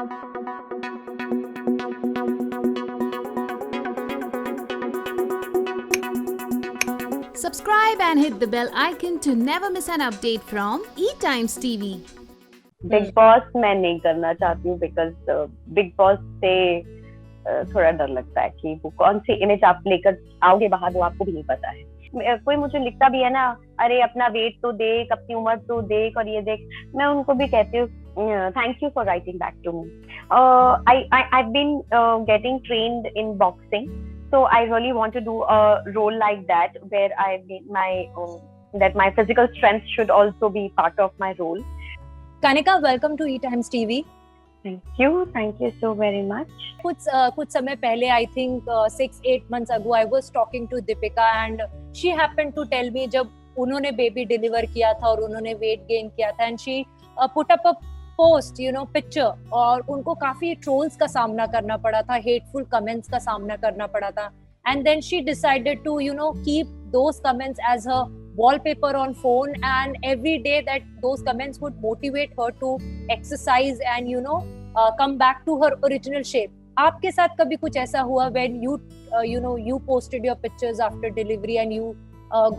Subscribe and hit the bell icon to never miss an update from E-Times TV. Big boss मैं नहीं करना चाहती हूँ because big boss से थोड़ा डर लगता है कि वो कौन सी इमेज आप लेकर आओगे बाहर, वो आपको भी नहीं पता है। कोई मुझे लिखता भी है ना, अरे अपना वेट तो देख, अपनी उम्र तो देख और ये देख, मैं उनको भी कहती हूँ thank you for writing back to me. I been getting trained in boxing, so I really want to do a role like that where that my physical strength should also be part of my role. Kanika, welcome to E-Times TV. Thank you so very much. कुछ समय पहले, I think 6-8 months ago, I was talking to Deepika and she happened to tell me जब उन्होंने baby deliver किया था और उन्होंने weight gain किया था, and she put up a post, picture, और उनको काफी ट्रोल्स का सामना करना पड़ा था, हेटफुल कमेंट्स का सामना करना पड़ा था, and then she decided to keep those comments as her wallpaper on phone, and every day that those comments would motivate her to exercise and come back to her original shape. आपके साथ कभी कुछ ऐसा हुआ when you posted your pictures after delivery and you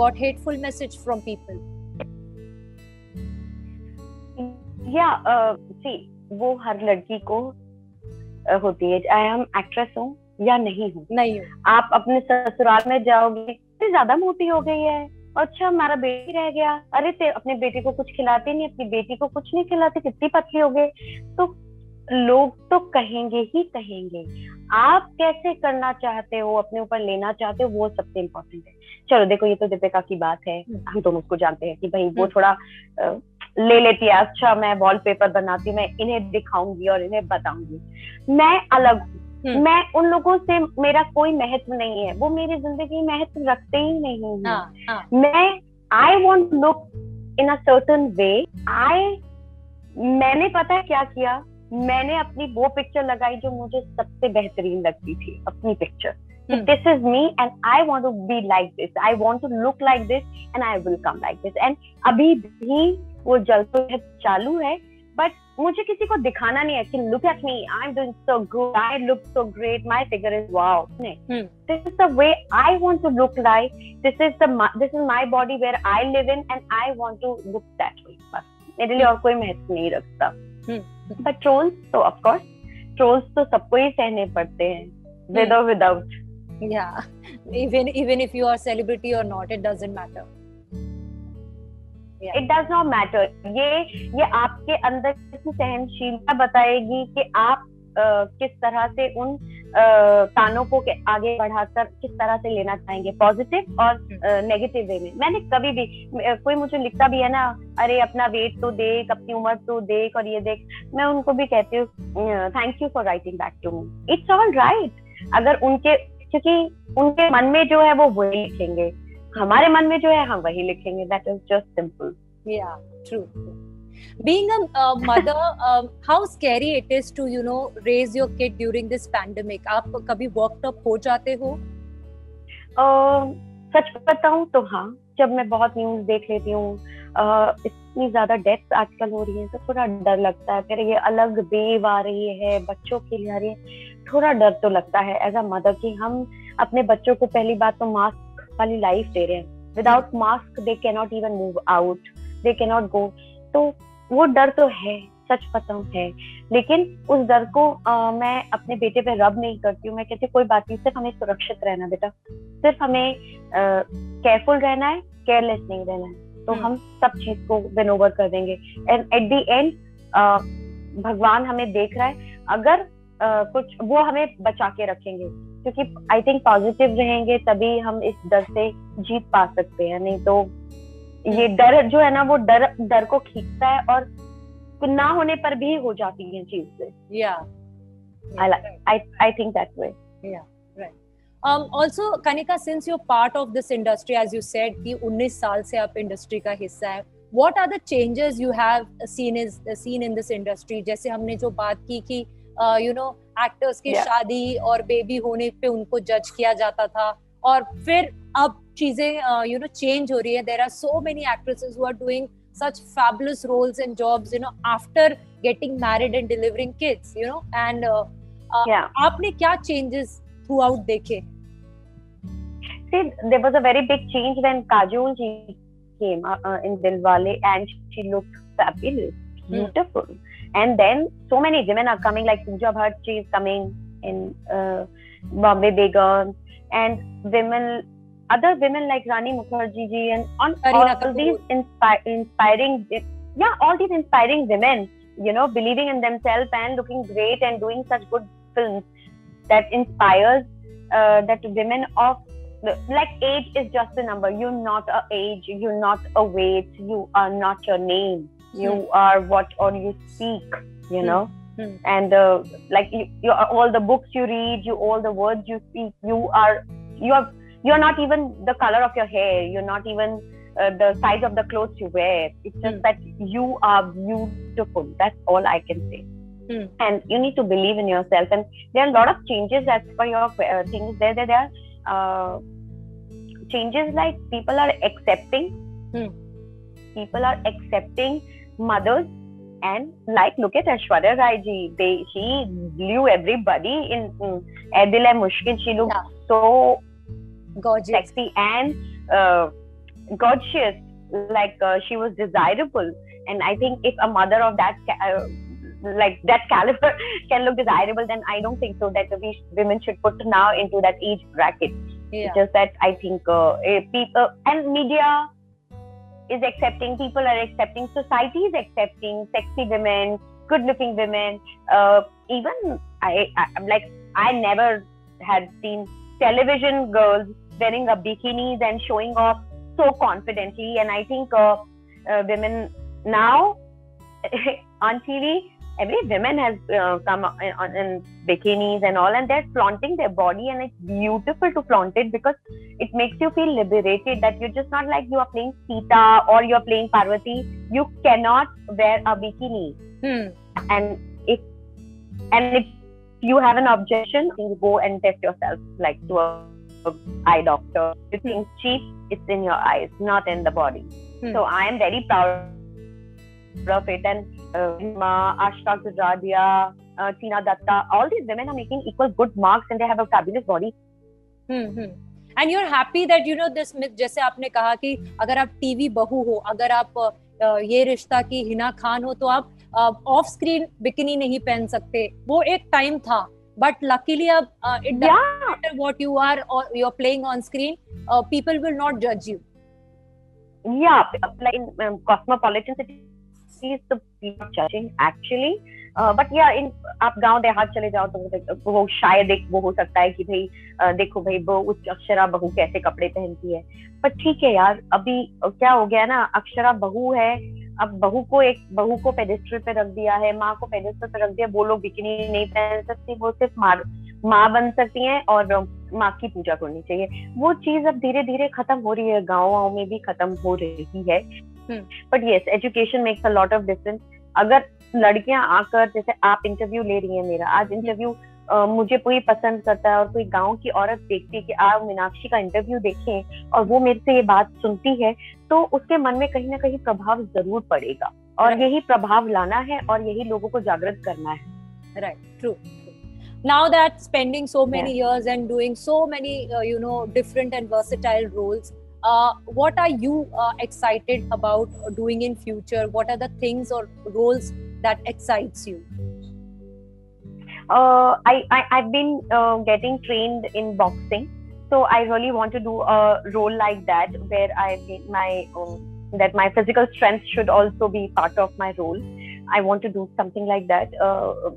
got hateful message from people? वो हर लड़की को होती है, चाहे हम एक्ट्रेस हो या नहीं हो. आप अपने ससुराल में जाओगे, ज्यादा मोटी हो गई है, अच्छा हमारा बेटी रह गया, अरे अपने बेटे को कुछ खिलाते नहीं, अपनी बेटी को कुछ नहीं खिलाते, कितनी पतली हो गई. तो लोग तो कहेंगे ही कहेंगे. आप कैसे करना चाहते हो, अपने ऊपर लेना चाहते हो, वो सबसे इम्पोर्टेंट है. चलो देखो, ये तो दीपिका की बात है, हम दोनों उसको जानते हैं कि भाई वो थोड़ा ले लेती है, अच्छा मैं वॉलपेपर बनाती हूँ, मैं इन्हें दिखाऊंगी और इन्हें बताऊंगी. मैं अलग हूँ, मैं उन लोगों से मेरा कोई महत्व नहीं है, वो मेरी जिंदगी में महत्व रखते ही नहीं है. मैं I want look in a certain way. मैंने पता है क्या किया, मैंने अपनी वो पिक्चर लगाई जो मुझे सबसे बेहतरीन लगती थी, अपनी picture. This is me and I want to be like this. I want to look like this and I will come like this. And अभी भी वो जल्द चालू है, but मुझे किसी को दिखाना नहीं है कि look at me, I'm doing so good, I look so great, my figure is wow. This is the way I want to look like. This is my body where I live in and I want to look that way. बस मेरे लिए और कोई महत्व नहीं रखता. But trolls, so of course, trolls तो सबको ही सहने पड़ते हैं, with or without. Yeah, even if you are celebrity or not, it doesn't matter. It does not matter. ये आपके अंदर की सहनशीलता बताएगी कि आप किस तरह से उन तानों को आगे बढ़ाकर किस तरह से लेना चाहेंगे, पॉजिटिव और नेगेटिव वे में. मैंने कभी भी, कोई मुझे लिखता भी है ना, अरे अपना वेट तो देख, अपनी उम्र तो देख और ये देख, मैं उनको भी कहती हूँ thank you for writing back to me. It's all right. अगर क्योंकि उनके मन में जो है वो वही लिखेंगे, हमारे मन में जो है हम वही लिखेंगे. That is just simple. Yeah, true. Being a mother, how scary it is to raise your kid during this pandemic. आप कभी worked up हो जाते हो? सच बताऊं तो हाँ, जब मैं बहुत न्यूज देख लेती हूँ, इतनी ज्यादा डेथ्स आजकल हो रही है, तो थोड़ा डर लगता है. फिर ये अलग वेव आ रही है, बच्चों के लिए आ रही है, थोड़ा डर तो लगता है एज अ मदर कि हम अपने बच्चों को पहली बात तो मास्क वाली लाइफ दे रहे हैं. Without mask they can not even move out, they can not go. तो वो डर तो है, सच बताऊं है, लेकिन उस डर को मैं अपने बेटे पे रब नहीं करती हूँ. मैं कहती हूँ कोई बात नहीं, सिर्फ हमें सुरक्षित रहना बेटा, सिर्फ हमें केयरफुल रहना है, केयरलेस नहीं रहना है, तो हम सब चीज को विन ओवर कर देंगे. एंड एट द एंड भगवान हमें देख रहा है, अगर कुछ वो हमें बचा के रखेंगे, क्योंकि आई थिंक पॉजिटिव रहेंगे तभी हम इस डर से जीत पा सकते हैं. नहीं तो ये डर जो है ना, वो डर को खींचता है और ना होने पर भी हो जाती है चीजें. I think that way. Yeah, right. Also, Kanika, since you're part of this industry, as you said, कि 19 साल से आप इंडस्ट्री का हिस्सा है, what are the changes you have seen in this industry? जैसे हमने जो बात की कि एक्टर्स की शादी और बेबी होने पे उनको जज किया जाता था, और फिर अब चीजें चेंज हो रही है. There are so many actresses who are doing such fabulous roles and jobs, after getting married and delivering kids, and आपने क्या changes throughout देखे? See, there was a very big change when Kajol ji came in Dilwale, and she looked fabulous, beautiful. And then so many women are coming, like Pooja Bhatt, she is coming in Bombay Begum, and other women like Rani Mukherjee ji, and all these inspiring, all these inspiring women, believing in themselves and looking great and doing such good films that inspires that women of, like, age is just a number. You're not a age, you're not a weight, you are not your name. You are what or you speak, and like you all the books you read, all the words you speak, you are not even the color of your hair, you're not even the size of the clothes you wear. It's just that you are beautiful. That's all I can say. And you need to believe in yourself. And there are a lot of changes as per your things. There are changes, like people are accepting mothers, and like look at Aishwarya Rai ji. She blew everybody in Ae Dil Hai Mushkil. She looked so gorgeous, sexy and gorgeous, like she was desirable. And I think if a mother of that like that caliber can look desirable, then I don't think so that women should put now into that age bracket. It's just that I think people and media is accepting, people are accepting, society is accepting sexy women, good looking women. Even I never had seen television girls wearing a bikinis and showing off so confidently. And I think women now on TV, every woman has come in bikinis and all, and they're flaunting their body, and it's beautiful to flaunt it because it makes you feel liberated, that you're just not like you are playing Sita or you're playing Parvati. You cannot wear a bikini. And if you have an objection, you go and test yourself, like to a eye doctor. You think cheap, it's in your eyes, not in the body. So I am very proud of it. And Ashka Gujaria, Tina Datta, all these women are making equal good marks, and they have a fabulous body. And you're happy that this myth, जैसे आपने कहा कि अगर आप TV बहू हो, अगर आप ये रिश्ता की हिना खान हो, तो आप ऑफ स्क्रीन बिकिनी नहीं पहन सकते. वो एक टाइम था, but luckily अब it doesn't matter what you are or you're playing on screen, people will not judge you. Like in cosmopolitan cities, the people are judging actually. But in आप गांव देहात चले जाओ तो वो शायद एक वो हो सकता है कि भाई देखो भाई वो उच्च अक्षरा बहू कैसे कपड़े पहनती है. पर ठीक है यार, अभी क्या हो गया ना, अक्षरा बहू है, अब बहू को पेडेस्टल पे रख दिया है, माँ को पेडेस्टल पे रख दिया. वो लोग बिकिनी नहीं पहन सकती, वो सिर्फ माँ बन सकती हैं और माँ की पूजा करनी चाहिए. वो चीज अब धीरे धीरे खत्म हो रही है, गाँव में भी खत्म हो रही है. But yes, education makes a lot of difference. अगर लड़कियां आकर, जैसे आप इंटरव्यू ले रही हैं, मेरा आज इंटरव्यू मुझे कोई पसंद करता है और कोई गांव की औरत देखती है कि आप मीनाक्षी का इंटरव्यू देखें और वो मेरे से ये बात सुनती है, तो उसके मन में कहीं ना कहीं प्रभाव जरूर पड़ेगा. और यही प्रभाव लाना है और यही लोगों को जागृत करना है. Right, true. Now that spending so many years and doing so many different and versatile roles, what are you excited about doing in future? What are the things or roles that excites you? I've been getting trained in boxing, so I really want to do a role like that, where that my physical strength should also be part of my role. I want to do something like that,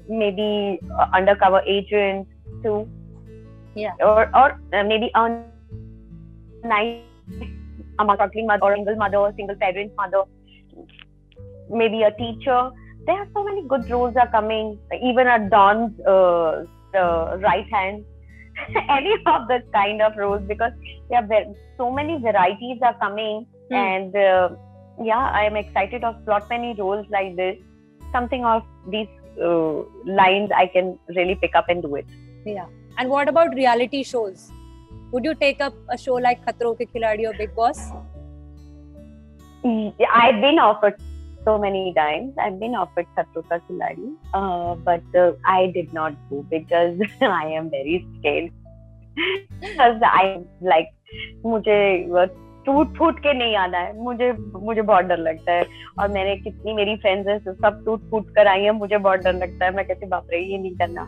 maybe undercover agent too, or maybe a nice struggling mother or single mother or single parent mother, maybe a teacher. There are so many good roles are coming, even a Don's right hand, any of the kind of roles, because so many varieties are coming. And I am excited of lot many roles like this. Something of these lines I can really pick up and do it. Yeah. And what about reality shows? Would you take up a show like Khatron Ke Khiladi or Bigg Boss? I've been offered so many times. I've been offered Khatron Ka Khiladi, but I did not go because I am very scared. Because I like मुझे टूट फूट के नहीं आना है, मुझे बहुत डर लगता है. और मैंने कितनी मेरी फ्रेंड्स हैं सब टूट फूट कर आई हैं, मुझे बहुत डर लगता है. मैं कहती बाप रे ये नहीं करना.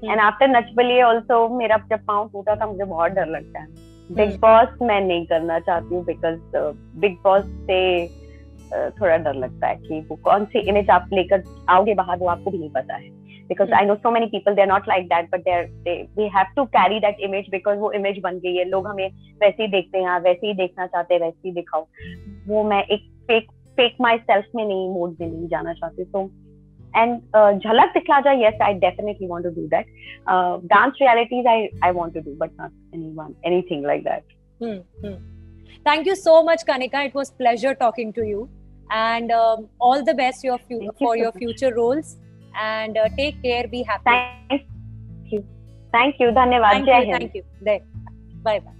And after Nach Baliye also मेरा जब पाँव टूटा था मुझे बहुत डर लगता है. बिग बॉस मैं नहीं करना चाहती हूँ बिकॉज बिग बॉस से थोड़ा डर लगता है कि वो कौन सी इमेज आप लेकर आओगे बाहर वो आपको भी नहीं पता है. Because I know so many people, they're not like that, but they have to carry that image because वो image बन गई है. लोग हमें वैसे ही देखते हैं, वैसे ही देखना चाहते हैं, वैसे ही दिखाओ. वो मैं एक fake myself में नहीं, मोड में नहीं जाना चाहती. So and झलक दिखला जाए, yes, I definitely want to do that. Dance realities I want to do, but not anything like that. Thank you so much, Kanika. It was pleasure talking to you, and all the best for your future roles. And take care, be happy. Thank you. Dhanyawad. Thank you. Bye bye.